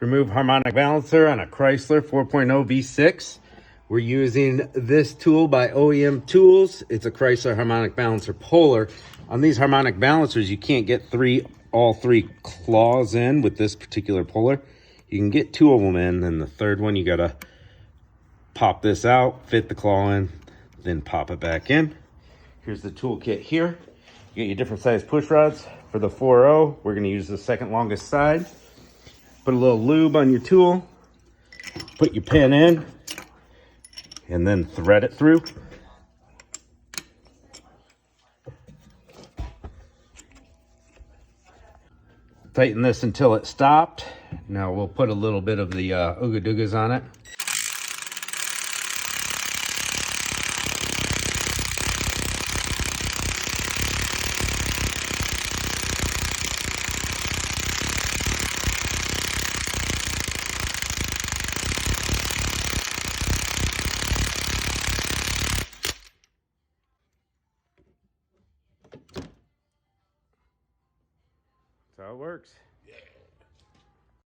remove harmonic balancer on a Chrysler 4.0 V6. We're using this tool by OEM Tools. It's a Chrysler harmonic balancer puller. On these harmonic balancers, you can't get all three claws in with this particular puller. You can get two of them in, and the third one you gotta pop this out, fit the claw in, then pop it back in. Here's the tool kit here. You get your different size push rods. For the 4.0, we're gonna use the second longest side. Put a little lube on your tool, put your pin in, and then thread it through. Tighten this until it stopped. Now we'll put a little bit of the Ooga Doogas on it. That's how it works. Yeah.